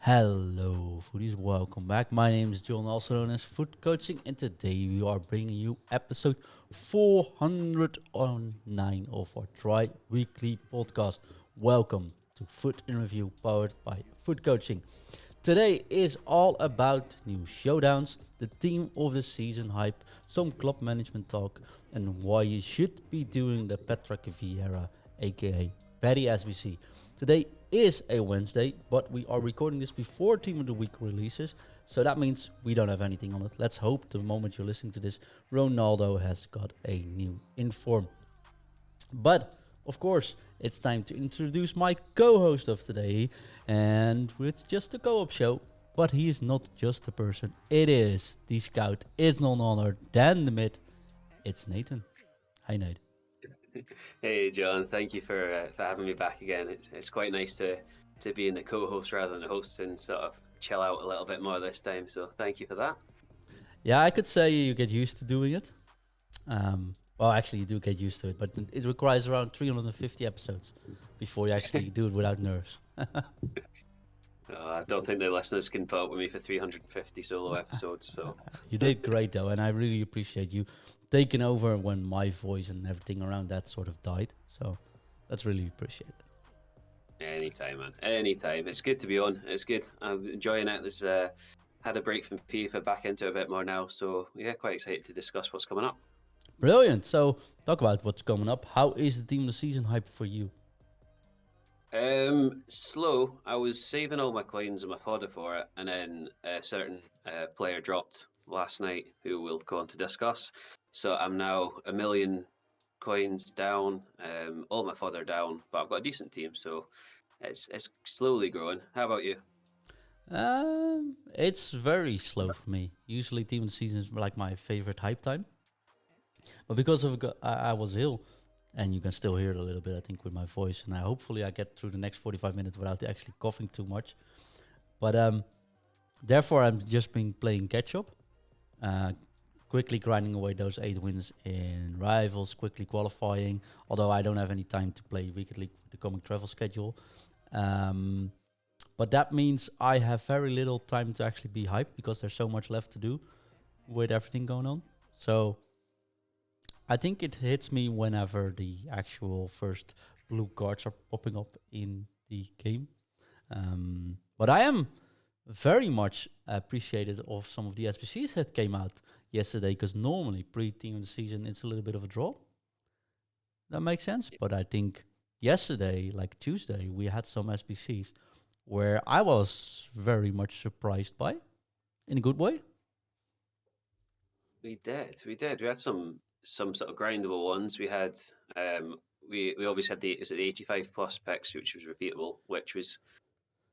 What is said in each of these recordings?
Hello, foodies. Welcome back. My name is John, also known as Food Coaching, and today we are bringing you episode 409 of our Try Weekly podcast. Welcome to Food in Review, powered by Food Coaching. Today is all about new showdowns, the theme of the season hype, some club management talk, and why you should be doing the Patrick Vieira, aka Patty SBC. Today is a Wednesday, but we are recording this before Team of the Week releases, so that means we don't have anything on it. Let's hope the moment you're listening to this, Ronaldo has got a new inform. But of course, it's time to introduce my co-host of today, and it's just a co-op show. But he is not just a person; it is the scout. It's none other than the mid. It's Nathan. Hi, Nate. Hey John, thank you for having me back again. It's quite nice to be in the co-host rather than the host and sort of chill out a little bit more this time. So thank you for that. Yeah, I could say you get used to doing it. Well, actually, you do get used to it, but it requires around 350 episodes before you actually do it without nerves. I don't think the listeners can put up with me for 350 solo episodes. So You did great, though, and I really appreciate you taking over when my voice and everything around that sort of died. So that's really appreciated. anytime, man, anytime. It's good to be on. It's good. I'm enjoying it. There's had a break from FIFA, back into it a bit more now. So yeah, quite excited to discuss what's coming up. Brilliant. So talk about what's coming up. How is the team of the season hype for you? Slow. I was saving all my coins and my fodder for it, and then a certain player dropped last night, who we'll go on to discuss. So I'm now a million coins down, all my fodder down, but I've got a decent team, so it's slowly growing. How about you? It's very slow for me. Usually, team of the season is like my favorite hype time. But because of I was ill, and you can still hear it a little bit, I think, with my voice. And hopefully I get through the next 45 minutes without actually coughing too much. But therefore, I'm just been playing catch up, uh, quickly grinding away those 8 wins in rivals, quickly qualifying. Although I don't have any time to play Weekend League with the coming travel schedule. But that means I have very little time to actually be hyped because there's so much left to do with everything going on. So I think it hits me whenever the actual first blue cards are popping up in the game. But I am very much appreciated of some of the SBCs that came out yesterday, because normally pre-team of the season it's a little bit of a draw. That makes sense. But I think yesterday, like Tuesday, we had some SBCs where I was very much surprised by, in a good way. We did. We had some sort of grindable ones. We had we always had the 85 plus picks, which was repeatable, which was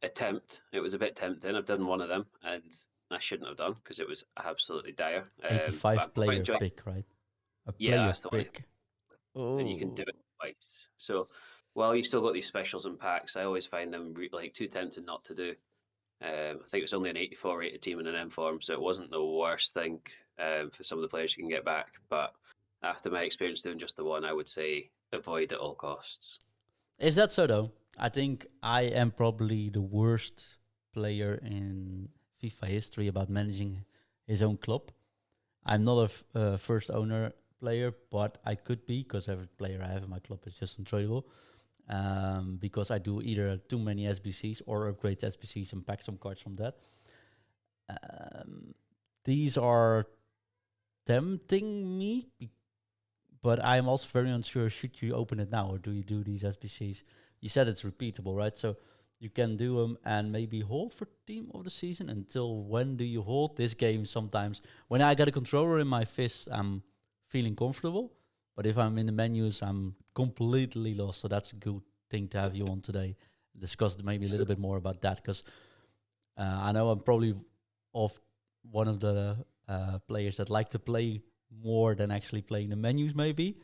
it was a bit tempting. I've done one of them, and I shouldn't have done because it was absolutely dire. But 85 I'm quite player enjoying. pick, right? A Yeah, player that's the one, pick. and you can do Oh, it twice. So while you've still got these specials and packs, I always find them like too tempting not to do. I think it was only an 84 rated team in an M form, so it wasn't the worst thing for some of the players you can get back. But after my experience doing just the one, I would say avoid at all costs. is that so though? I think I am probably the worst player in FIFA history about managing his own club. I'm not a first owner player, but I could be, because every player I have in my club is just untradeable. Because I do either too many SBCs or upgrade SBCs and pack some cards from that. Um, these are tempting me, but I'm also very unsure. Should you open it now, or do you do these SBCs? You said it's repeatable, right? So you can do them and maybe hold for team of the season. Until when do you hold this game? Sometimes when I got a controller in my fist, I'm feeling comfortable. But if I'm in the menus, I'm completely lost. So that's a good thing to have you on today. Discuss maybe a little bit more about that, because I know I'm probably of one of the players that like to play more than actually playing the menus, maybe.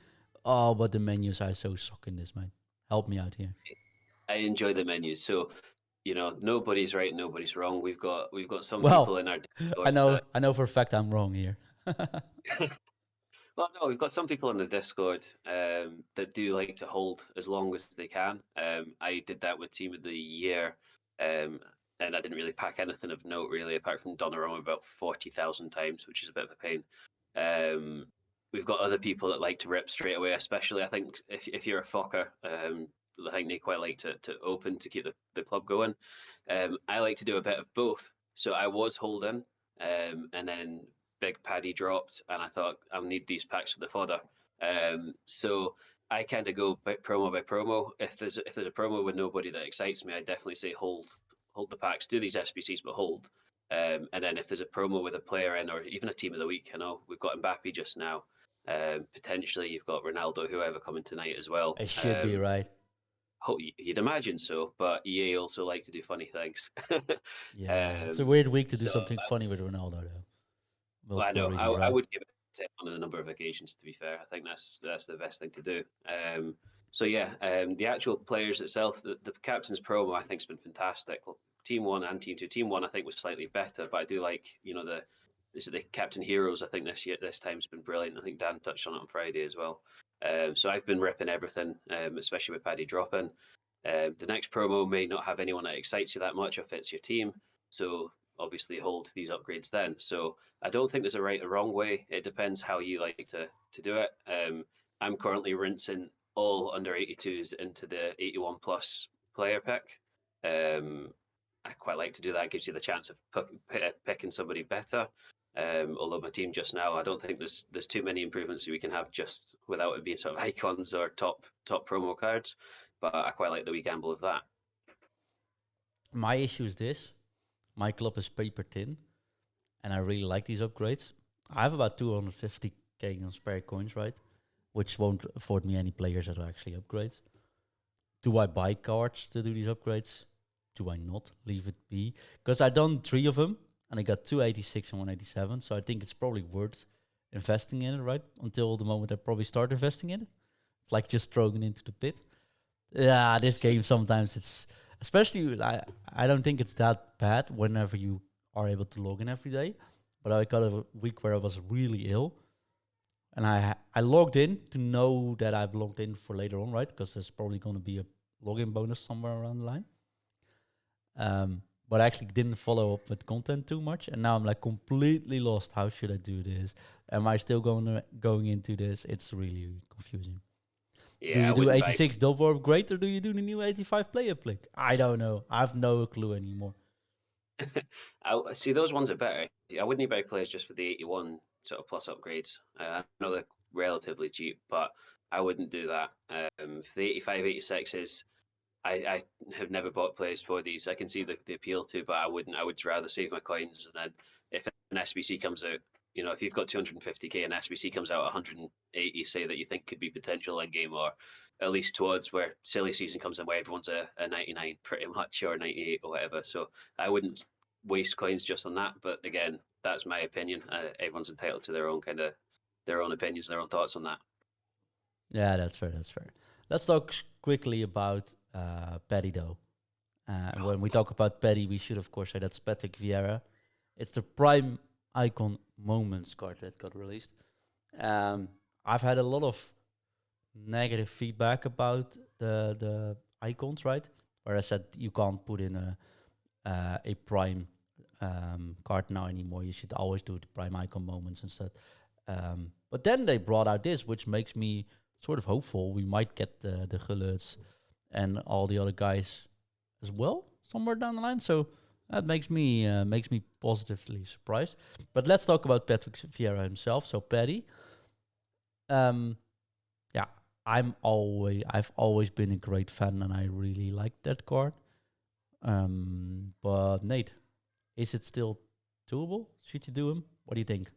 Oh, but the menus are so suck in this, man. Help me out here. I enjoy the menus, so nobody's right, nobody's wrong. We've got some people Well, in our I discords know, that I know for a fact I'm wrong here. well, no, we've got some people in the Discord that do like to hold as long as they can. I did that with Team of the Year, um, and I didn't really pack anything of note really, apart from Donnarumma about 40,000 times, which is a bit of a pain. We've got other people that like to rip straight away, especially I think if you're a Fokker, I think they quite like to open to keep the club going. I like to do a bit of both. So I was holding, and then Big Paddy dropped, and I thought I'll need these packs for the fodder. So I kind of go by promo. If there's a promo with nobody that excites me, I definitely say hold the packs, do these SBCs, but hold. And then if there's a promo with a player in, or even a team of the week, I know we've got Mbappe just now. Potentially you've got Ronaldo, whoever coming tonight as well. It should be right. You'd imagine so, but EA also like to do funny things. Yeah, it's a weird week to do something funny with Ronaldo, though. Well, I know. I would give it a 10 on a number of occasions, to be fair. I think that's the best thing to do. So yeah, the actual players itself, the captain's promo, I think, has been fantastic. Team 1 and Team 2. Team 1, I think, was slightly better, but I do like, the captain heroes. I think this time's been brilliant. I think Dan touched on it on Friday as well. So I've been ripping everything, especially with Paddy dropping. The next promo may not have anyone that excites you that much or fits your team, so obviously hold these upgrades then. So I don't think there's a right or wrong way. It depends how you like to do it. I'm currently rinsing all under 82s into the 81 plus player pick. I quite like to do that. It gives you the chance of picking somebody better. Although my team just now, I don't think there's too many improvements that we can have just without it being sort of icons or top promo cards. But I quite like the wee gamble of that. My issue is this. My club is paper thin, and I really like these upgrades. I have about 250k on spare coins, right? Which won't afford me any players that are actually upgrades. Do I buy cards to do these upgrades? Do I not? Leave it be. Because I done 3 of them, and I got 286 and 187, so I think it's probably worth investing in it, right? Until the moment I probably start investing in it. It's like just throwing it into the pit. Yeah, this game sometimes it's... Especially, I don't think it's that bad whenever you are able to log in every day. But I got a week where I was really ill. And I logged in to know that I've logged in for later on, right? Because there's probably going to be a login bonus somewhere around the line. But I actually didn't follow up with content too much. And now I'm like completely lost. How should I do this? Am I still going into this? It's really confusing. Yeah, do you do 86 double upgrade or do you do the new 85 player pick? I don't know. I have no clue anymore. I see those ones are better. I wouldn't buy players just for the 81 sort of plus upgrades. I know they're relatively cheap, but I wouldn't do that. For the 85, 86s, I have never bought players for these. I can see the appeal to, but I wouldn't. I would rather save my coins, and then if an SBC comes out, if you've got 250k and SBC comes out 180, say that you think could be potential end game, or at least towards where silly season comes in where everyone's a 99 pretty much, or 98 or whatever. So I wouldn't waste coins just on that. But again, that's my opinion. Everyone's entitled to their own opinions, their own thoughts on that. Yeah, that's fair. Let's talk quickly about Paddy though. When we talk about Paddy, we should of course say that's Patrick Vieira. It's the prime icon moments card that got released. I've had a lot of negative feedback about the icons, right? Where I said you can't put in a prime card now anymore. You should always do the prime icon moments instead. But then they brought out this, which makes me sort of hopeful. We might get the Gulluts and all the other guys as well somewhere down the line. So that makes me positively surprised. But let's talk about Patrick Vieira himself. So Paddy, I've always been a great fan, and I really like that card. But Nate, is it still doable? Should you do him? What do you think?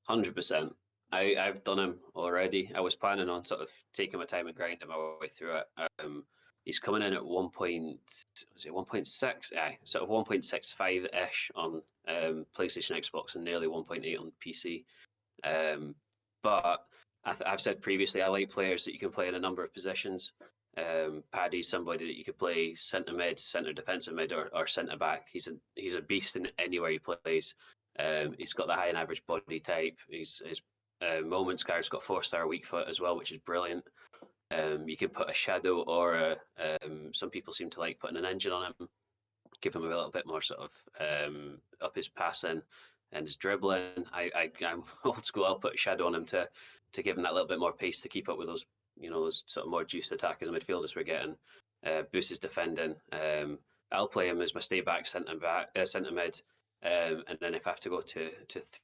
100%. I've done him already. I was planning on sort of taking my time and grinding my way through it. He's coming in at 1.6? Yeah, sort of 1.65-ish on PlayStation, Xbox, and nearly 1.8 on PC. But I've said previously, I like players that you can play in a number of positions. Paddy's somebody that you could play centre mid, centre defensive mid, or centre back. He's a beast in anywhere he plays. He's got the high and average body type. His moments card's got 4-star weak foot as well, which is brilliant. You can put a shadow or some people seem to like putting an engine on him. give him a little bit more sort of up his passing and his dribbling. I'm old school. I'll put Shadow on him to give him that little bit more pace to keep up with those, those sort of more juiced attackers and midfielders we're getting. Boost his defending. I'll play him as my stay back centre mid. And then if I have to go to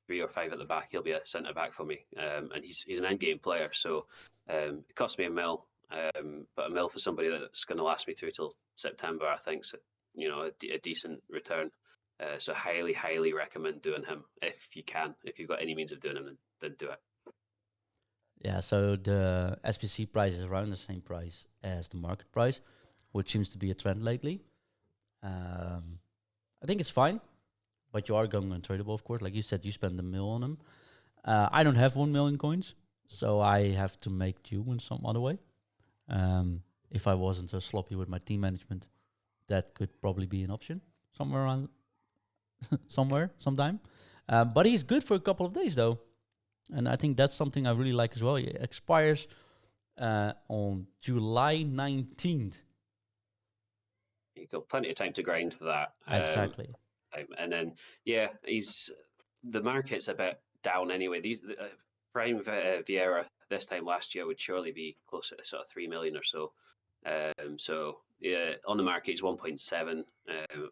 3 or 5 at the back, he'll be a centre back for me. And he's an end game player, so it cost me £1 but £1 for somebody that's going to last me through till September, I think. So, a decent return. So highly recommend doing him if you can. If you've got any means of doing him, then do it. Yeah, so the SBC price is around the same price as the market price, which seems to be a trend lately. I think it's fine, but you are going untradeable, of course. Like you said, you spend £1 on him. I don't have 1 million coins, so I have to make do in some other way. If I wasn't so sloppy with my team management, that could probably be an option somewhere around, sometime. But he's good for a couple of days, though. And I think that's something I really like as well. It expires on July 19th. You've got plenty of time to grind for that. Exactly. And then, the market's a bit down anyway. These Prime Vieira this time last year would surely be closer to sort of 3 million or so. On the market, he's 1.7,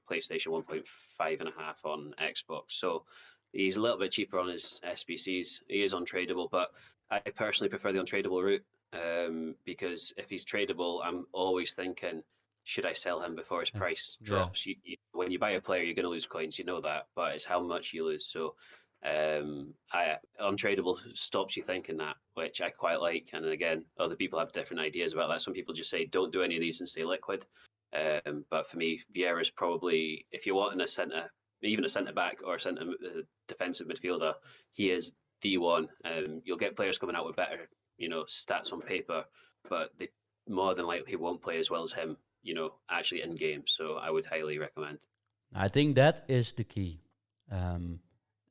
PlayStation 1.5.5 on Xbox. So he's a little bit cheaper on his SBCs. He is untradeable, but I personally prefer the untradeable route because if he's tradable, I'm always thinking, should I sell him before his price drops? You, when you buy a player, you're going to lose coins. You know that, but it's how much you lose. So untradeable stops you thinking that, which I quite like. And again, other people have different ideas about that. Some people just say, don't do any of these and stay liquid. But for me, Vieira is probably, if you're wanting a centre, even a centre back or a defensive midfielder, he is the one. You'll get players coming out with better, stats on paper, but they more than likely won't play as well as him, actually in game. So I would highly recommend. I think that is the key.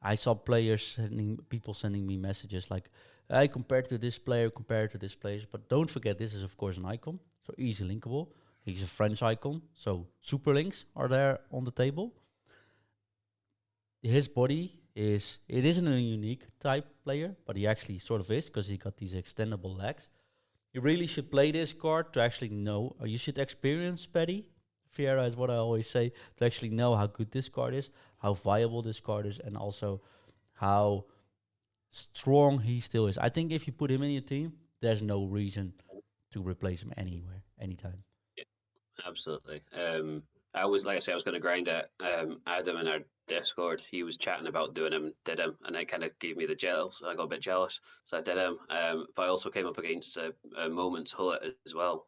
I saw people sending me messages like, I compared to this player, but don't forget this is of course an icon, so easy linkable. He's a French icon, so super links are there on the table. His body isn't a unique type player, but he actually sort of is because he got these extendable legs. You really should play this card to actually know, or you should experience Paddy Vieira is what I always say, to actually know how good this card is, how viable this card is, and also how strong he still is. I think if you put him in your team, there's no reason to replace him anywhere, anytime. Yeah, absolutely. I was going to grind it. Adam in our Discord, he was chatting about doing him, did him, and it kind of gave me the jealous. I got a bit jealous, so I did him. But I also came up against Moments Hullet as well.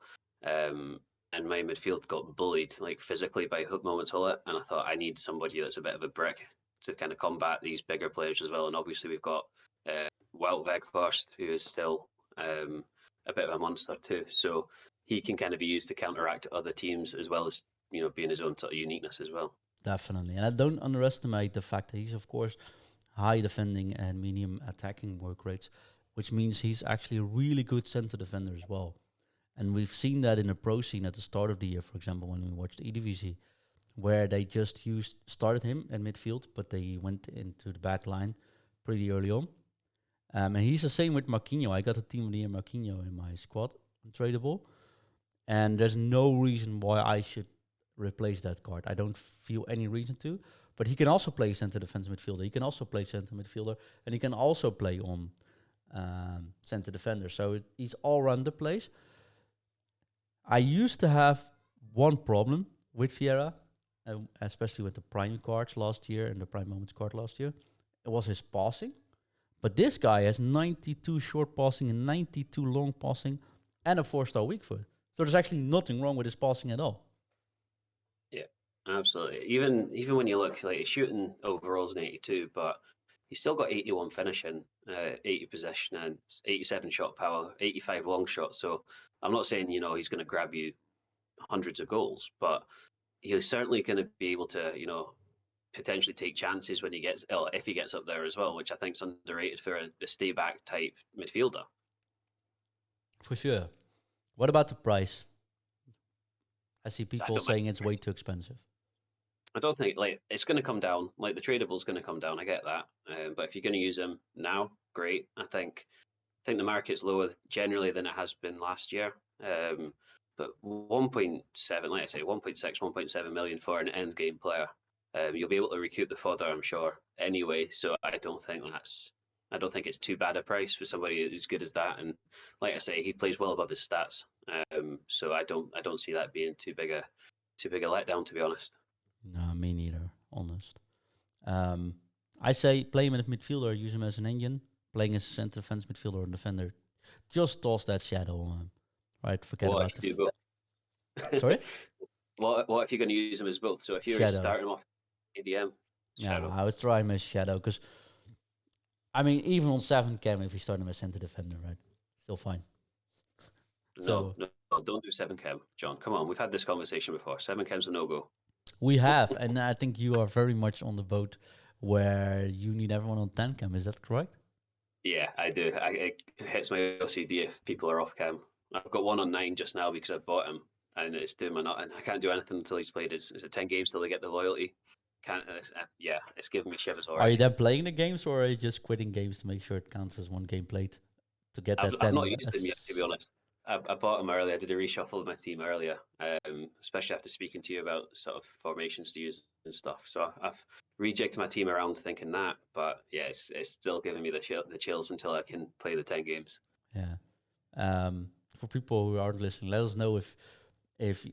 And my midfield got bullied, like physically, by Moments Hullet, and I thought I need somebody that's a bit of a brick to kind of combat these bigger players as well. And obviously we've got Wout Weghorst, who is still a bit of a monster too. So he can kind of be used to counteract other teams as well as being his own sort of uniqueness as well. Definitely, and I don't underestimate the fact that he's of course high defending and medium attacking work rates, which means he's actually a really good center defender as well. And we've seen that in the pro scene at the start of the year, for example, when we watched EDVC, where they just started him at midfield, but they went into the back line pretty early on. And he's the same with Marquinhos. I got a Team of the Year Marquinhos in my squad, untradeable. And there's no reason why I should replace that card. I don't feel any reason to. But he can also play center defense midfielder. He can also play center midfielder. And he can also play on center defender. So he's all around the place. I used to have one problem with Vieira, especially with the Prime cards last year and the Prime Moments card last year. It was his passing. But this guy has 92 short passing and 92 long passing and a 4-star weak foot. So there's actually nothing wrong with his passing at all. Yeah, absolutely. Even when you look, like, he's shooting overalls in 82, but he's still got 81 finishing, 80 possession, and 87 shot power, 85 long shots. So I'm not saying, he's going to grab you hundreds of goals, but he's certainly going to be able to, potentially take chances when he gets, if he gets up there as well, which I think is underrated for a stay back type midfielder. For sure. What about the price? I see people saying it's way too expensive. I don't think like it's going to come down. Like the tradable's going to come down. I get that, but if you're going to use them now, great. I think the market's lower generally than it has been last year. But 1.7, like I say, 1.6, 1.7 million for an end game player. You'll be able to recoup the fodder, I'm sure. Anyway, so I don't think it's too bad a price for somebody as good as that. And like I say, he plays well above his stats. So I don't see that being too big a letdown, to be honest. No, me neither. Honest. I say play him in the midfielder, use him as an engine. Playing as a centre defense midfielder or defender, just toss that shadow on him. Right, forget What about if you do both? Sorry? What if you're going to use him as both? So if you're Shadow. starting him off ADM, Yeah, shadow. I would try him as shadow because, I mean, even on 7 chem, if you start him as centre defender, right, still fine. No, don't do 7 chem, John. Come on, we've had this conversation before. 7 chem's a no-go. We have, and I think you are very much on the boat where you need everyone on 10 chem. Is that correct? Yeah, I do. It hits my OCD if people are off chem. I've got one on 9 just now because I bought him, and it's doing my nut, and I can't do anything until he's played. Is it 10 games till they get the loyalty? Can't. It's giving me shivers already. Are you then playing the games, or are you just quitting games to make sure it counts as one game played to get that? I've not used them yet, to be honest. I bought them earlier. I did a reshuffle of my team earlier, especially after speaking to you about sort of formations to use and stuff. So I've rejigged my team around thinking that, but yeah, it's still giving me the chills until I can play the 10 games. Yeah. For people who aren't listening, let us know if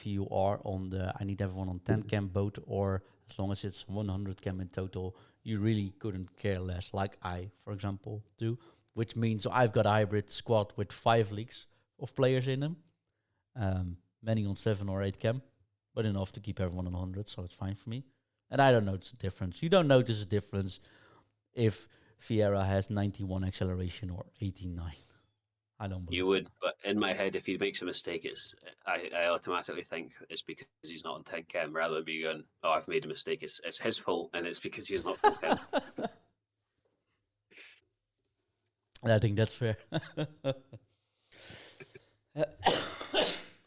you are on the I need everyone on 10 chem boat, or as long as it's 100 chem in total, you really couldn't care less, like I, for example, do. Which means I've got a hybrid squad with 5 leagues of players in them, many on 7 or 8 chem, but enough to keep everyone on 100, so it's fine for me. And I don't notice a difference. You don't notice a difference if Vieira has 91 acceleration or 89. I don't believe you would, but in my head, if he makes a mistake, I automatically think it's because he's not on 10 chem rather than being going, oh, I've made a mistake. It's his fault, and it's because he's not on 10. I think that's fair.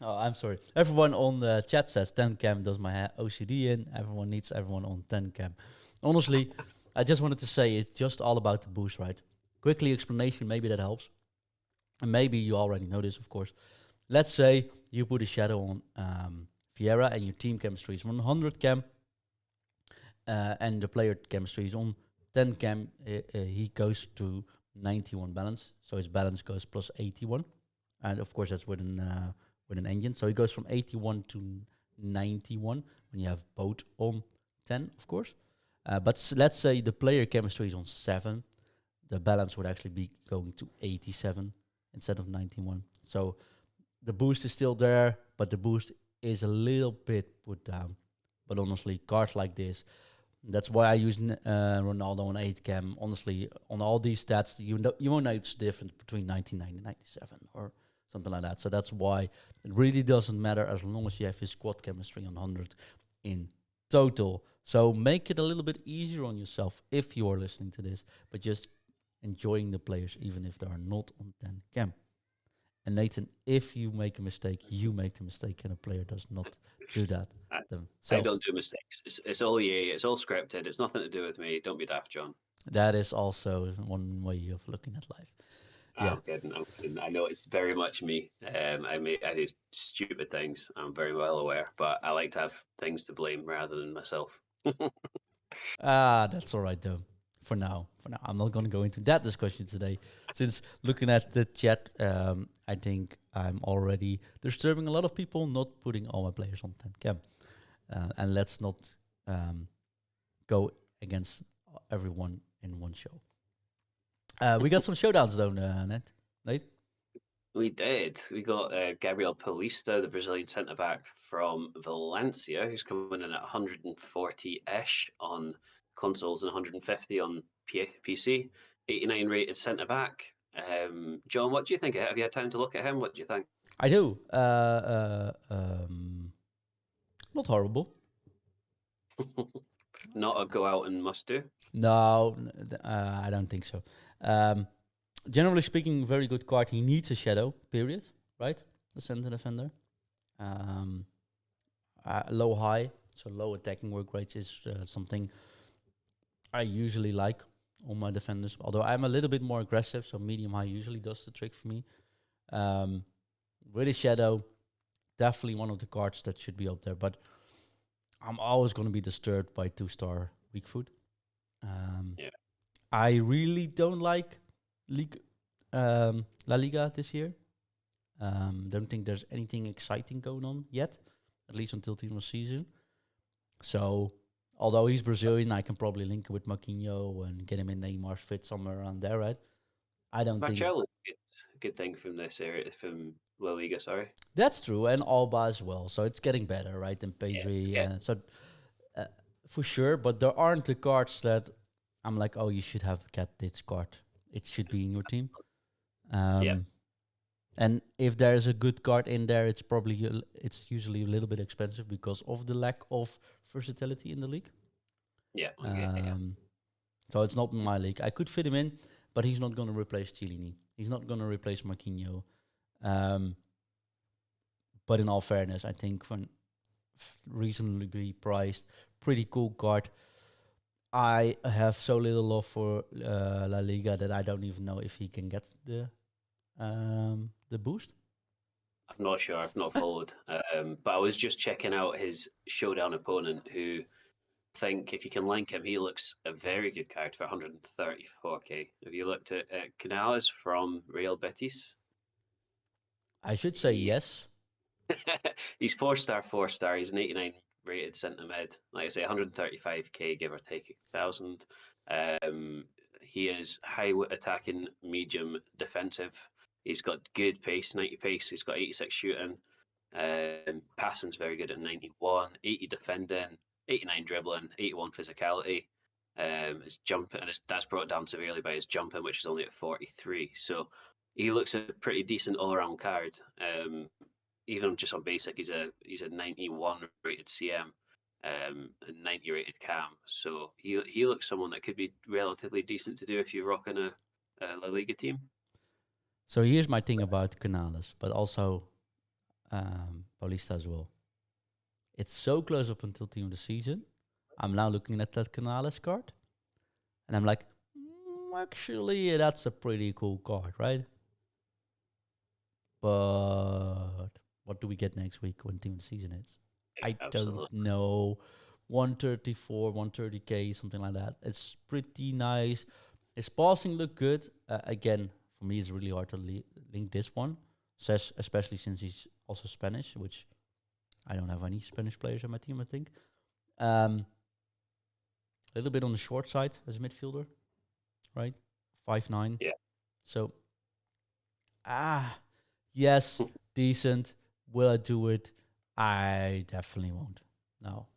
Oh, I'm sorry. Everyone on the chat says 10 chem does my OCD in. Everyone needs everyone on 10 chem. Honestly, I just wanted to say it's just all about the boost, right? Quickly explanation, maybe that helps. And maybe you already know this, of course. Let's say you put a shadow on Vieira and your team chemistry is 100 chem, and the player chemistry is on 10 chem. He goes to 91 balance, so his balance goes plus 81, and of course that's with an engine. So he goes from 81 to 91 when you have both on 10, of course. But let's say the player chemistry is on 7, the balance would actually be going to 87 instead of 91. So the boost is still there, but the boost is a little bit put down. But honestly, cards like this, that's why I use Ronaldo on 8 chem. Honestly, on all these stats, you won't notice the difference between 99 and 97 or something like that. So that's why it really doesn't matter as long as you have his squad chemistry on 100 in total. So make it a little bit easier on yourself if you are listening to this, but just enjoying the players even if they are not on 10 chem. And Nathan, if you make a mistake, you make the mistake, and a player does not do that themselves. I don't do mistakes. It's all EA. It's all scripted. It's nothing to do with me. Don't be daft, John. That is also one way of looking at life. Yeah. I'm kidding. I know it's very much me. I do stupid things. I'm very well aware, but I like to have things to blame rather than myself. That's all right though. For now, I'm not going to go into that discussion today, since looking at the chat, I think I'm already disturbing a lot of people not putting all my players on 10 chem. And let's not go against everyone in one show. We got some showdowns though, Nate? We did. We got Gabriel Paulista, the Brazilian centre-back from Valencia, who's coming in at 140-ish on consoles and 150 on PC. 89 rated centre-back. John, what do you think? Have you had time to look at him? What do you think? I do. Not horrible. Not a go out and must do? No, I don't think so. Generally speaking, very good card. He needs a shadow, period, right? The center defender. Low high, So low attacking work rates is something I usually like on my defenders. Although I'm a little bit more aggressive, so medium high usually does the trick for me. With a shadow, definitely one of the cards that should be up there. But I'm always going to be disturbed by 2-star weak foot. Yeah. I really don't like League, La Liga this year. Don't think there's anything exciting going on yet, at least until the end of the season. So, although he's Brazilian, I can probably link it with Marquinhos and get him in Neymar's fit somewhere around there, right? I don't think Marcello gets a good thing from this area, from La Liga, sorry. that's true, and Alba as well. So it's getting better, right? And Yeah, Pedri, so for sure. But there aren't the cards that I'm like, oh, you should have get this card. It should be in your team. Yeah. And if there's a good card in there, it's probably it's usually a little bit expensive because of the lack of versatility in the league. Yeah. Okay, yeah. So it's not my league. I could fit him in, but he's not going to replace Chiellini. He's not going to replace Marquinhos. But in all fairness, I think for reasonably priced, pretty cool card. I have so little love for La Liga that I don't even know if he can get the boost. I'm not sure. I've not followed. But I was just checking out his showdown opponent, who I think if you can link him, he looks a very good card for 134k. Have you looked at Canales from Real Betis? I should say yes. He's 4-star, 4-star. He's an 89 rated centre mid. Like I say, 135k, give or take 1,000. He is high attacking, medium defensive. He's got good pace, 90 pace. He's got 86 shooting. Passing's very good at 91, 80 defending, 89 dribbling, 81 physicality. His jumping, and that's brought down severely by his jumping, which is only at 43. So he looks a pretty decent all-around card. Even just on basic, he's a 91 rated CM, a 90 rated cam. So he looks someone that could be relatively decent to do if you're rocking a La Liga team. So here's my thing about Canales, but also Paulista as well. It's so close up until team of the season. I'm now looking at that Canales card, and I'm like, actually, that's a pretty cool card, right? But what do we get next week when team of the season is? Yeah, I don't know. 134, 130k, something like that. It's pretty nice. His passing look good. Again, for me, it's really hard to link this one, especially since he's also Spanish, which I don't have any Spanish players on my team, I think. A little bit on the short side as a midfielder, right? 5'9". Yeah. So, yes, decent. Will I do it? I definitely won't. No.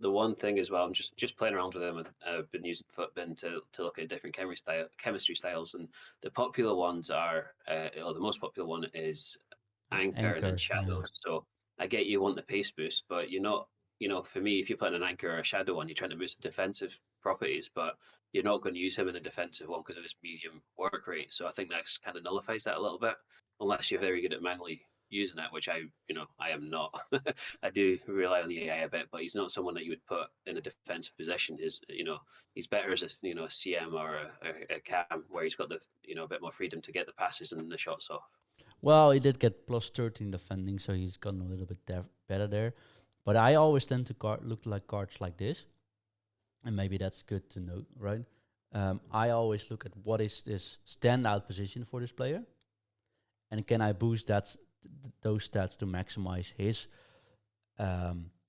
The one thing as well, I'm just playing around with them, and I've been using Footbin to look at different chemistry styles, and the popular ones are, or the most popular one is Anchor and then Shadow. Yeah. So I get you want the pace boost, but you're not, for me, if you're putting an Anchor or a Shadow one, you're trying to boost the defensive properties, but you're not going to use him in a defensive one because of his medium work rate. So I think that kind of nullifies that a little bit, unless you're very good at manually using it, which I am not. I do rely on the AI a bit, but he's not someone that you would put in a defensive position. He's better as a CM or a cam, where he's got the a bit more freedom to get the passes and the shots off. Well, he did get plus 13 defending, so he's gotten a little bit better there. But I always tend to look like cards like this, and maybe that's good to know, right? I always look at what is this standout position for this player, and can I boost those stats to maximize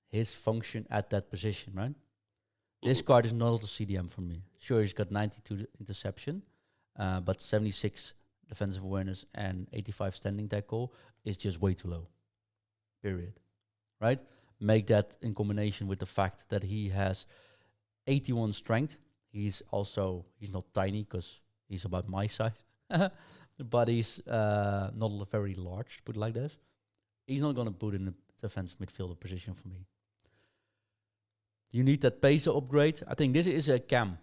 his function at that position, right? This card is not a CDM for me. Sure, he's got 92 interception, but 76 defensive awareness and 85 standing tackle is just way too low. Period. Right? Make that in combination with the fact that he has 81 strength. He's not tiny because he's about my size, but he's not very large, put it like this. He's not going to put in a defensive midfielder position for me. You need that pace upgrade. I think this is a cam.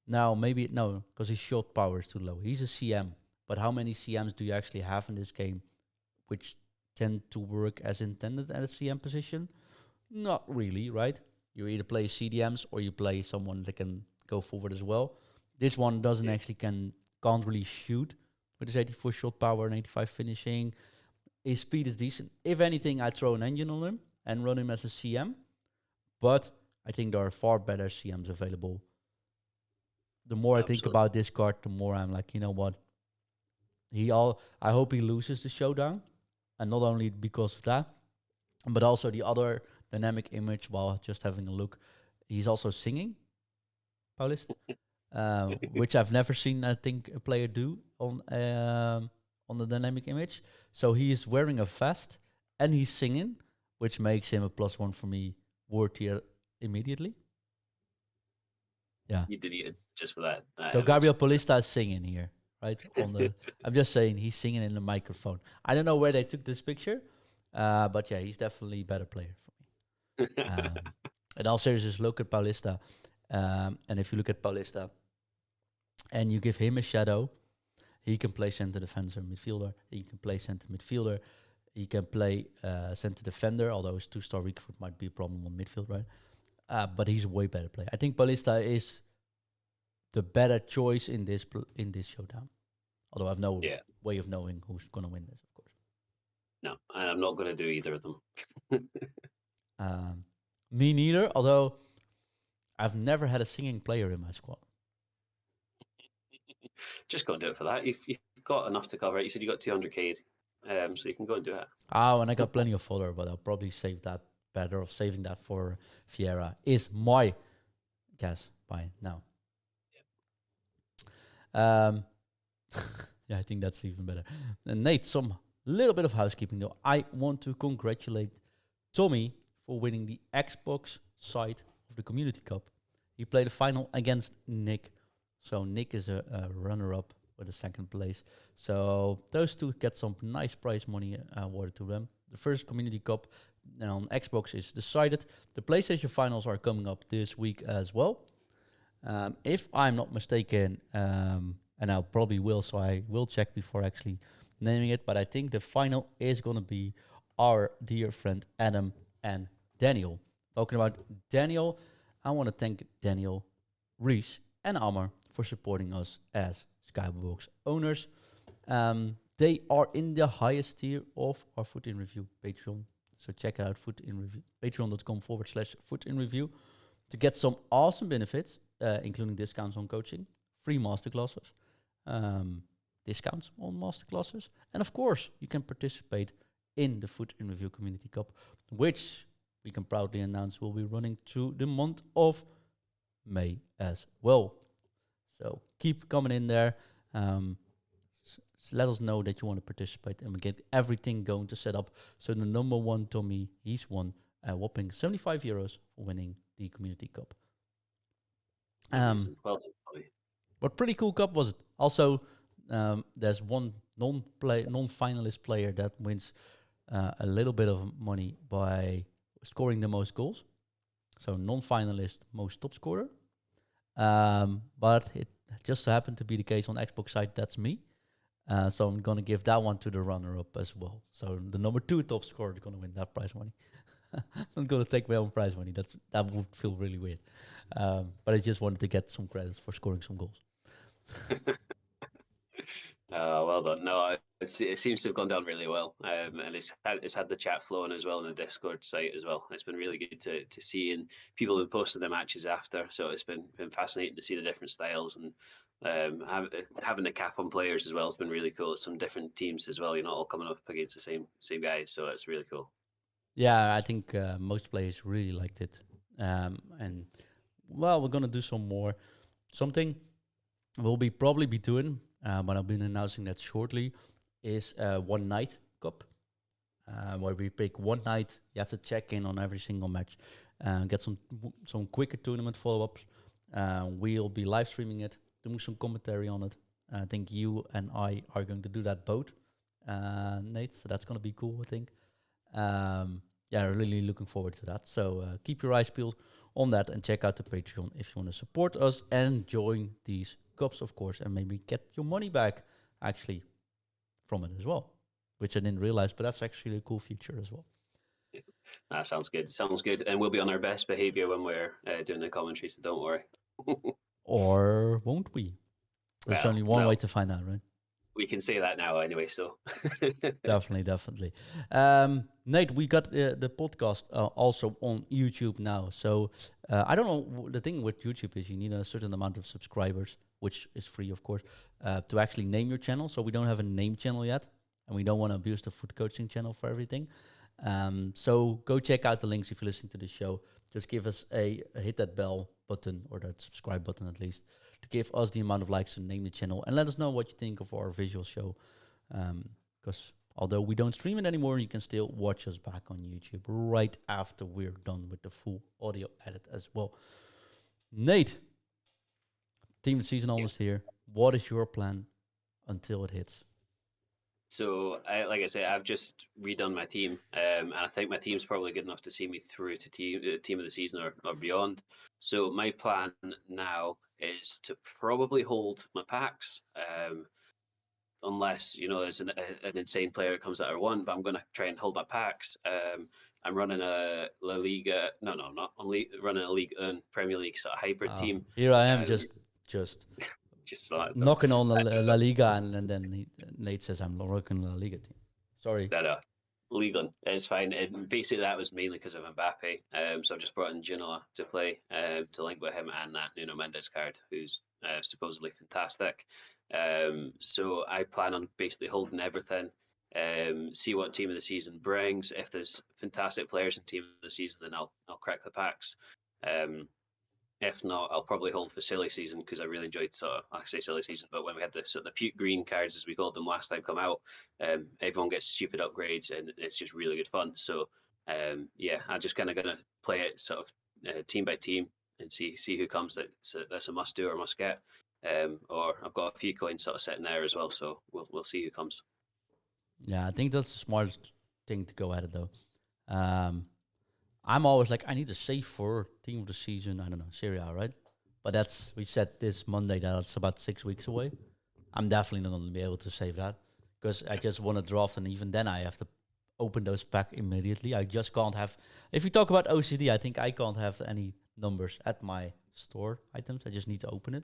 Now, maybe, no, because his shot power is too low. He's a CM. But how many CMs do you actually have in this game which tend to work as intended at a CM position? Not really, right? You either play CDMs or you play someone that can go forward as well. This one doesn't Yeah. actually can't really shoot with his 84 shot power and 85 finishing. His speed is decent. If anything, I'd throw an engine on him and run him as a CM. But I think there are far better CMs available. The more I think Absolutely. about this card, the more I'm like, you know what? I hope he loses the showdown, and not only because of that, but also the other dynamic image. While just having a look, he's also singing, Paulist, which I've never seen. I think a player do on the dynamic image. So he is wearing a vest and he's singing, which makes him a +1 for me. Word tier immediately. Yeah. You deleted just for that. So image. Gabriel Paulista is singing here, right? On the, I'm just saying he's singing in the microphone. I don't know where they took this picture, but yeah, he's definitely a better player for me. In all seriousness, look at Paulista, and if you look at Paulista, and you give him a shadow, he can play center defender, midfielder. He can play center midfielder. He can play center defender, although his 2-star weak foot might be a problem on midfield, right? But he's a way better player. I think Paulista is the better choice in this showdown. Although I have no way of knowing who's going to win this, of course. No, and I'm not going to do either of them. Me neither, although I've never had a singing player in my squad. Just go and do it for that. You've got enough to cover it. You said you got 200k, so you can go and do it. Oh, and I got plenty of fodder, but I'll probably save that better, or saving that for Vieira is my guess by now. Yeah, I think that's even better. And Nate, some little bit of housekeeping though. I want to congratulate Tommy for winning the Xbox side of the Community Cup. He played the final against Nick. So Nick is a runner-up with a second place. So those two get some nice prize money awarded to them. The first Community Cup on Xbox is decided. The PlayStation finals are coming up this week as well. If I'm not mistaken, and I probably will, so I will check before actually naming it, but I think the final is going to be our dear friend Adam and Daniel. Talking about Daniel, I want to thank Daniel, Reese, and Amar for supporting us as Skybox owners. They are in the highest tier of our Foot in Review Patreon. So check out Foot in Review, patreon.com/Foot in Review to get some awesome benefits, including discounts on coaching, free masterclasses, discounts on masterclasses, and of course, you can participate in the Foot in Review Community Cup, which we can proudly announce will be running through the month of May as well. So keep coming in there. Let us know that you want to participate, and we get everything going to set up. So the number one Tommy, he's won a whopping €75 for winning the Community Cup. Well done, Tommy. What pretty cool cup was it? Also, there's one non-finalist player that wins a little bit of money by scoring the most goals. So non-finalist, most top scorer. But it just happened to be the case on Xbox side. That's me. So I'm going to give that one to the runner-up as well. So the number 2 top scorer is going to win that prize money. I'm going to take my own prize money. That would feel really weird. But I just wanted to get some credits for scoring some goals. Well done. No, it seems to have gone down really well, and it's had the chat flowing as well on the Discord site as well. It's been really good to see, and people have been posting their matches after. So it's been fascinating to see the different styles, and having a cap on players as well has been really cool. Some different teams as well. You're not all coming up against the same guys, so it's really cool. Yeah, I think most players really liked it, and well, we're gonna do some more. Something we'll probably be doing. But I've been announcing that shortly, is one night cup, where we pick one night. You have to check in on every single match, get some quicker tournament follow-ups. We'll be live streaming it, doing some commentary on it. I think you and I are going to do that both, Nate. So that's going to be cool, I think. Yeah, really looking forward to that. So keep your eyes peeled on that and check out the Patreon if you want to support us and join these cups, of course, and maybe get your money back actually from it as well, which I didn't realize, but that's actually a cool feature as well. That sounds good. Sounds good. And we'll be on our best behavior when we're doing the commentary, so don't worry. Or won't we? There's only one way well, to find out, right? we can say that now anyway. So Definitely. Nate, we got the podcast also on YouTube now. So I don't know. The thing with YouTube is you need a certain amount of subscribers, which is free, of course, to actually name your channel. So we don't have a name channel yet, and we don't want to abuse the food coaching channel for everything. So go check out the links if you listen to the show. Just give us a hit that bell button or that subscribe button at least to give us the amount of likes to name the channel and let us know what you think of our visual show. Because although we don't stream it anymore, you can still watch us back on YouTube right after we're done with the full audio edit as well. Nate, team of the season almost here. What is your plan until it hits? So, like I say, I've just redone my team, and I think my team's probably good enough to see me through to team of the season or beyond. So, my plan now is to probably hold my packs, unless there's an insane player that comes that I want. But I'm going to try and hold my packs. I'm running a La Liga. No, not only running a League and Premier League sort of hybrid team. Here I am, just just like knocking on La Liga, and then Nate says I'm working La Liga team. Sorry. No. Liga, it's fine. And basically, that was mainly because of Mbappe. So I just brought in Ginola to play to link with him and that Nuno Mendes card, who's supposedly fantastic. So I plan on basically holding everything, see what team of the season brings. If there's fantastic players in team of the season, then I'll crack the packs. If not, I'll probably hold for silly season because I really enjoyed I say silly season, but when we had the puke green cards, as we called them last time, come out, everyone gets stupid upgrades and it's just really good fun. So I'm just kind of gonna play it sort of team by team and see who comes that's a must do or must get. Or I've got a few coins sort of sitting there as well, so we'll see who comes. Yeah, I think that's the smartest thing to go at it though. I'm always like, I need to save for team of the season. I don't know, Serie A, right? But we said this Monday that's about 6 weeks away. I'm definitely not going to be able to save that because I just want to draft, and even then I have to open those back immediately. I just can't have. If you talk about OCD, I think I can't have any numbers at my store items. I just need to open it.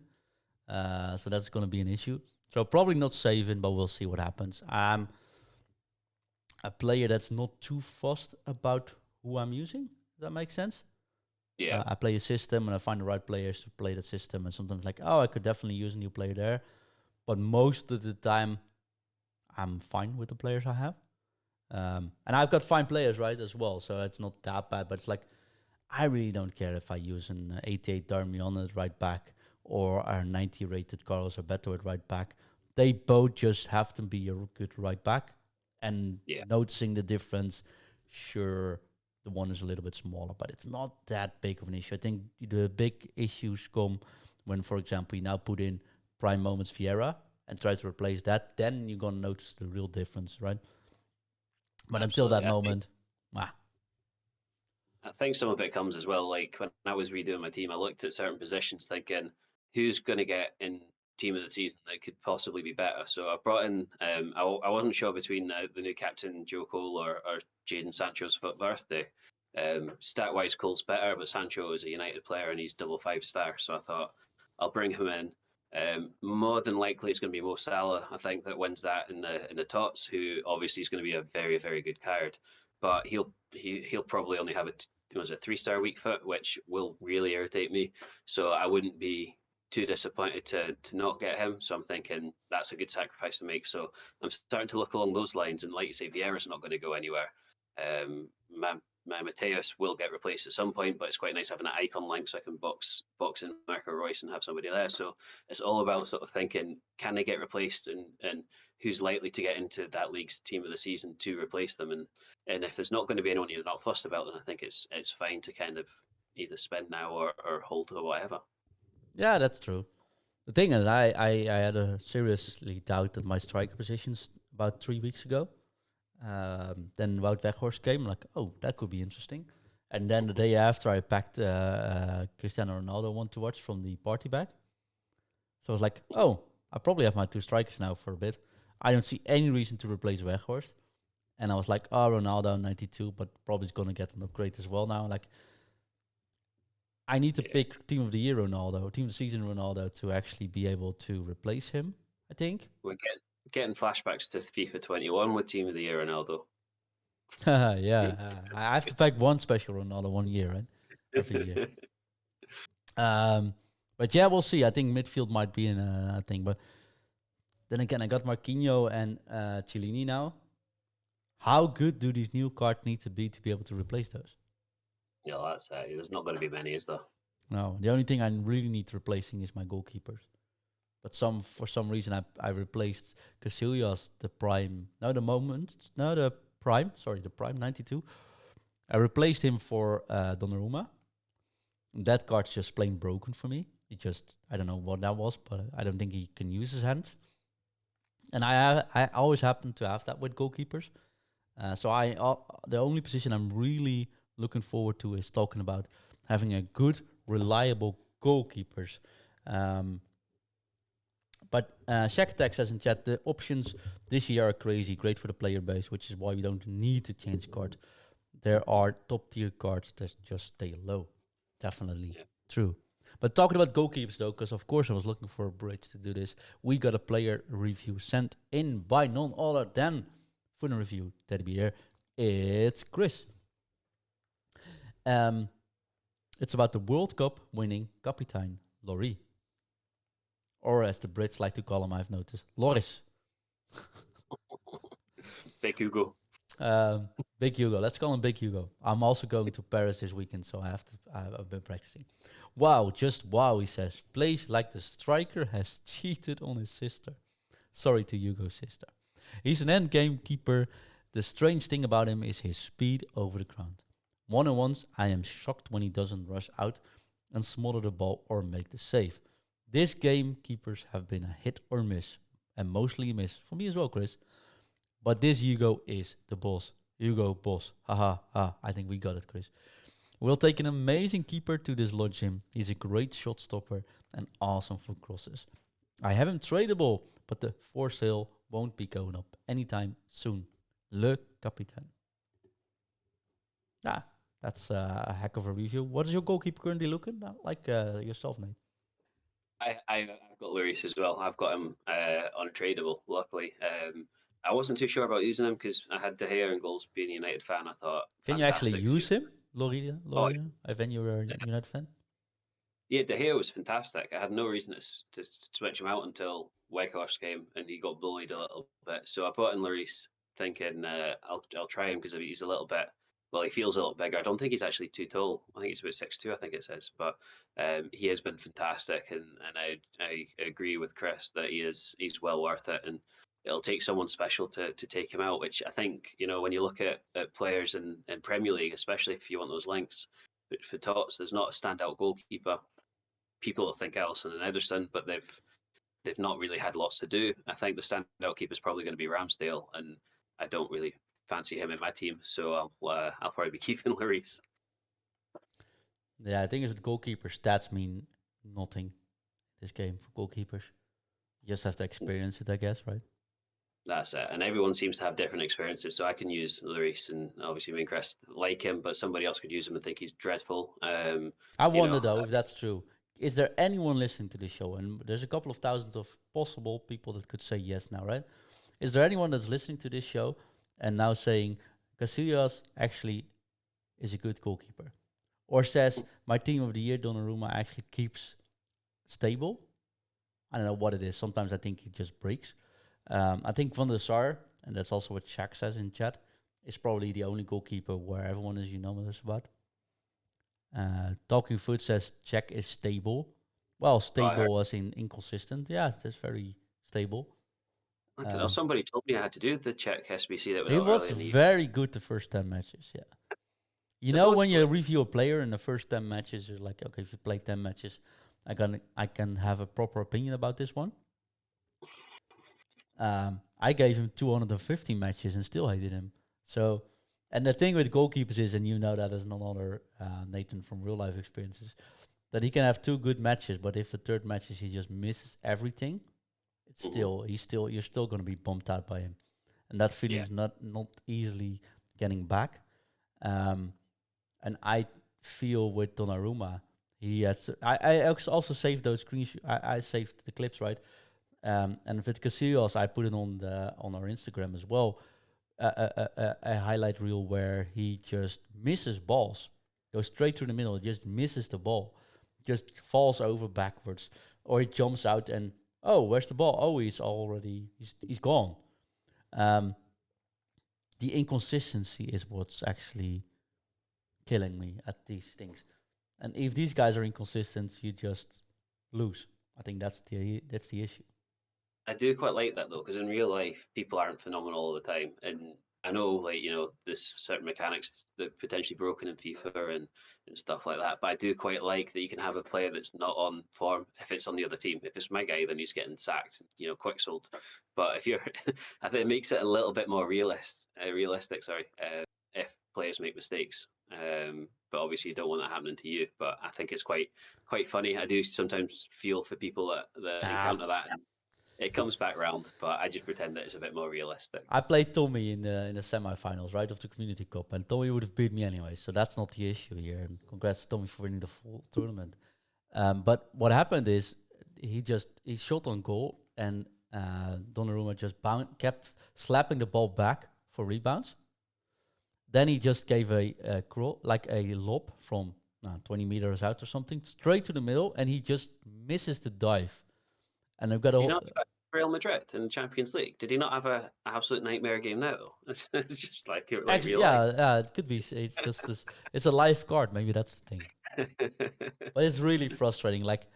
So that's going to be an issue. So probably not saving, but we'll see what happens. I'm a player that's not too fussed about who I'm using. Does that make sense? Yeah. I play a system and I find the right players to play that system. And sometimes like, I could definitely use a new player there. But most of the time, I'm fine with the players I have. And I've got fine players, right, as well. So it's not that bad. But it's like, I really don't care if I use an 88 Darmian at right back or our 90 rated Carlos Alberto at right back. They both just have to be a good right back. And noticing the difference, sure, the one is a little bit smaller, but it's not that big of an issue. I think the big issues come when, for example, you now put in Prime Moments Vieira and try to replace that. Then you're going to notice the real difference, right? But until that moment, I think some of it comes as well. Like when I was redoing my team, I looked at certain positions thinking, who's going to get in team of the season that could possibly be better. So I brought in, I wasn't sure between the new captain, Joe Cole, or Jadon Sancho's birthday. Stat-wise, Cole's better, but Sancho is a United player and he's double 5-star. So I thought I'll bring him in. More than likely, it's going to be Mo Salah. I think that wins that in the tots, who obviously is going to be a very, very good card. But he'll probably only have a 3-star weak foot, which will really irritate me. So I wouldn't be too disappointed to not get him. So I'm thinking that's a good sacrifice to make. So I'm starting to look along those lines. And like you say, Vieira's not going to go anywhere. My Mateus will get replaced at some point, but it's quite nice having an icon link so I can box in Marco Royce and have somebody there. So it's all about sort of thinking, can they get replaced and who's likely to get into that league's team of the season to replace them. And if there's not going to be anyone you're not fussed about, then I think it's fine to kind of either spend now or hold or whatever. Yeah, that's true. The thing is, I had a seriously doubted my striker positions about 3 weeks ago. Then Wout Weghorst came, like, oh, that could be interesting. And then the day after, I packed Cristiano Ronaldo one to watch from the party bag. So I was like, oh, I probably have my 2 strikers now for a bit. I don't see any reason to replace Weghorst. and I was like, oh, Ronaldo 92, but probably is gonna get an upgrade as well now. Like, I need to pick Team of the Year Ronaldo, Team of the Season Ronaldo to actually be able to replace him. I think. We're getting flashbacks to FIFA 21 with Team of the Year Ronaldo. Yeah, I have to pick one special Ronaldo 1 year, right? Every year. But yeah, we'll see. I think midfield might be in a thing, but then again, I got Marquinhos and Chiellini now. How good do these new cards need to be able to replace those? Yeah, that's there's not going to be many, is there? No, the only thing I really need replacing is my goalkeepers. But for some reason, I replaced Casillas, the prime. The prime 92. I replaced him for Donnarumma. That card's just plain broken for me. I don't know what that was, but I don't think he can use his hands. And I always happen to have that with goalkeepers. So the only position I'm really looking forward to is talking about having a good, reliable goalkeepers. But Shaq Attack says in chat, the options this year are crazy, great for the player base, which is why we don't need to change card. There are top tier cards that just stay low. Definitely true. But talking about goalkeepers though, because of course I was looking for a bridge to do this, we got a player review sent in by none other than Fun Review Teddy Bear. It's Chris. It's about the World Cup winning Kapitein Laurie. Or as the Brits like to call him, I've noticed, Loris. Big Hugo. Big Hugo. Let's call him Big Hugo. I'm also going to Paris this weekend, so I've been practicing. Wow, just wow, he says. Plays like the striker has cheated on his sister. Sorry to Hugo's sister. He's an endgame keeper. The strange thing about him is his speed over the ground. One-on-ones, I am shocked when he doesn't rush out and smother the ball or make the save. This game, keepers have been a hit or miss, and mostly a miss. For me as well, Chris. But this Hugo is the boss. Hugo, boss. Haha, I think we got it, Chris. We'll take an amazing keeper to dislodge him. He's a great shot stopper and awesome for crosses. I have him tradable, but the for sale won't be going up anytime soon. Le Capitaine. That's a heck of a review. What is your goalkeeper currently looking like yourself, Nate? I've got Lloris as well. I've got him untradeable, luckily. I wasn't too sure about using him because I had De Gea in goals. Being a United fan, I thought. Can you actually use him, Loria? If you're a United fan? Yeah, De Gea was fantastic. I had no reason to switch him out until Weghorst came and he got bullied a little bit. So I put in Lloris thinking I'll try him because he's a little bit. Well, he feels a little bigger. I don't think he's actually too tall. I think he's about 6'2", I think it says. But he has been fantastic, and I agree with Chris that he's well worth it. And it'll take someone special to take him out, which I think, when you look at players in Premier League, especially if you want those links, for Tots, there's not a standout goalkeeper. People will think Alisson and Ederson, but they've not really had lots to do. I think the standout keeper is probably going to be Ramsdale, and I don't really fancy him in my team, so I'll probably be keeping Lloris. Yeah, I think it's goalkeeper stats mean nothing this game for goalkeepers. You just have to experience it, I guess, right? That's it. And everyone seems to have different experiences, so I can use Lloris, and obviously me and Chris like him, but somebody else could use him and think he's dreadful. I wonder, though, if that's true. Is there anyone listening to this show? And there's a couple of thousands of possible people that could say yes now, right? Is there anyone that's listening to this show and now saying Casillas actually is a good goalkeeper? Or says, my team of the year, Donnarumma, actually keeps stable? I don't know what it is. Sometimes I think he just breaks. I think Van der Sar, and that's also what Shaq says in chat, is probably the only goalkeeper where everyone is unanimous about. Talking Foot says Czech is stable. Well, stable as in inconsistent. Yeah, it's very stable. I don't know. Somebody told me I had to do the Czech SBC. That he was very good the first 10 matches. Yeah. You know, when you review a player in the first 10 matches, you're like, okay, if you play 10 matches, I can have a proper opinion about this one. I gave him 250 matches and still hated him. So, and the thing with goalkeepers is, and you know that as none other Nathan from real life experiences, that he can have 2 good matches, but if the third matches he just misses everything, it's you're still going to be bumped out by him. and that feeling is not easily getting back. And I feel with Donnarumma, he has. I also saved those screenshots. I saved the clips, right? And with Casillas, I put it on our Instagram as well. A highlight reel where he just misses balls, goes straight through the middle, just misses the ball, just falls over backwards, or he jumps out and where's the ball? Oh, he's gone. The inconsistency is what's actually killing me at these things. And if these guys are inconsistent, you just lose. I think that's the issue. I do quite like that though, because in real life, people aren't phenomenal all the time, and I know, like, there's certain mechanics that potentially broken in FIFA and stuff like that. But I do quite like that you can have a player that's not on form if it's on the other team. If it's my guy, then he's getting sacked, quick sold. But if you're, I think it makes it a little bit more realistic. Sorry, if players make mistakes. But obviously you don't want that happening to you. But I think it's quite funny. I do sometimes feel for people that encounter that. And it comes back round, but I just pretend that it's a bit more realistic. I played Tommy in the semifinals, right, of the Community Cup, and Tommy would have beat me anyway, so that's not the issue here. And congrats, Tommy, for winning the full tournament. But what happened is he shot on goal, and Donnarumma just kept slapping the ball back for rebounds. Then he just gave a crawl, like a lob from 20 meters out or something, straight to the middle, and he just misses the dive. And I've got Real Madrid in the Champions League. Did he not have an absolute nightmare game now, though? It's just like real life. It could be. It's just this. It's a live card. Maybe that's the thing. But it's really frustrating. Like,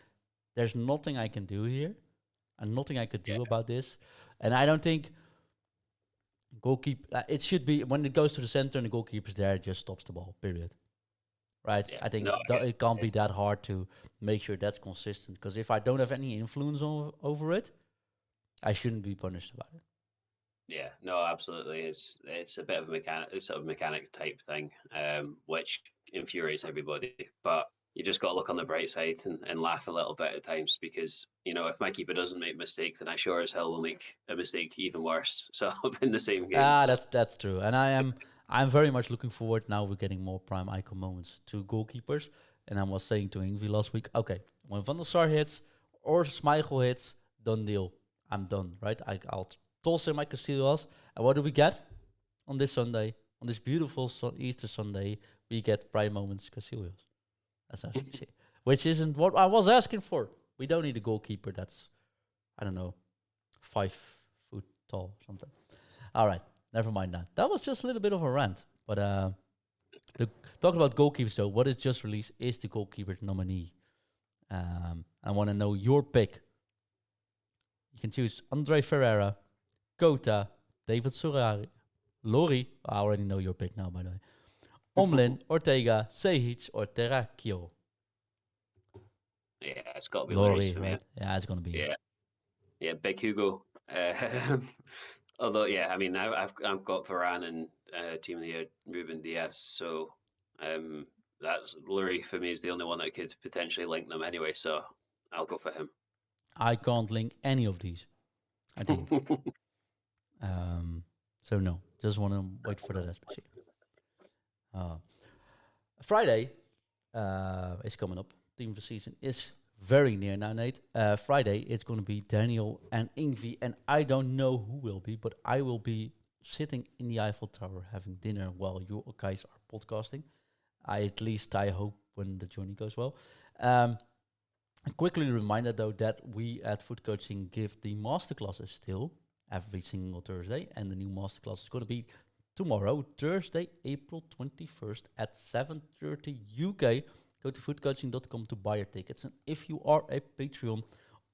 there's nothing I can do here, and nothing I could do about this. And I don't think goalkeeper. It should be when it goes to the center and the goalkeeper's there, it just stops the ball. Period. Right? Yeah, I think it can't be that hard to make sure that's consistent. Because if I don't have any influence over it, I shouldn't be punished about it. Yeah, no, absolutely. It's a bit of a mechanic type thing, which infuriates everybody. But you just got to look on the bright side and laugh a little bit at times, because if my keeper doesn't make a mistake, then I sure as hell will make a mistake even worse. So I'm in the same game. That's true. And I'm very much looking forward now. We're getting more prime icon moments to goalkeepers. And I was saying to Ingvi last week, okay, when Van der Sar hits or Schmeichel hits, done deal. I'm done, right? I'll toss in my Casillas. And what do we get on this Sunday? On this beautiful Easter Sunday, we get prime moments Casillas. That's actually which isn't what I was asking for. We don't need a goalkeeper that's, I don't know, 5 foot tall or something. All right, never mind that. That was just a little bit of a rant. But talking about goalkeepers, though, what is just released is the goalkeeper nominee. I want to know your pick. You can choose Andre Ferreira, Kota, David Sorari, Lori. I already know your pick now, by the way. Omlin, Ortega, Sehic, or Terracchio. Yeah, it's got to be Lori, right? Yeah, it's going to be. Yeah, Big Hugo. Although, I mean, I've got Varane and Team of the Year Ruben Diaz, so that's Luri for me is the only one that could potentially link them anyway. So I'll go for him. I can't link any of these, I think. So no, just want to wait for that SBC. Friday is coming up. Team of the season is very near now, Nate. Friday, it's going to be Daniel and Ingvi, and I don't know who will be, but I will be sitting in the Eiffel Tower having dinner while you guys are podcasting. I hope when the journey goes well. A quickly reminder, though, that we at Foot Coaching give the masterclasses still every single Thursday, and the new masterclass is going to be tomorrow, Thursday, April 21st at 7:30 UK. Go to footcoaching.com to buy your tickets. And if you are a Patreon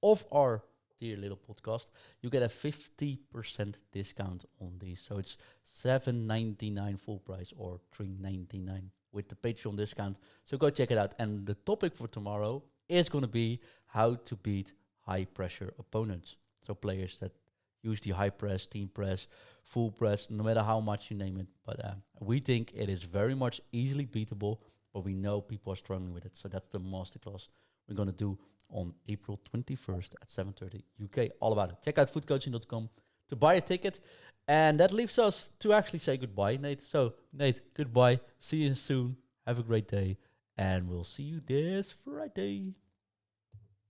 of our dear little podcast, you get a 50% discount on these. So it's $7.99 full price or $3.99 with the Patreon discount. So go check it out. And the topic for tomorrow is going to be how to beat high pressure opponents. So players that use the high press, team press, full press, no matter how much you name it. But we think it is very much easily beatable, but we know people are struggling with it. So that's the masterclass we're going to do on April 21st at 7:30 UK. All about it. Check out footcoaching.com to buy a ticket. And that leaves us to actually say goodbye, Nate. So, Nate, goodbye. See you soon. Have a great day. And we'll see you this Friday.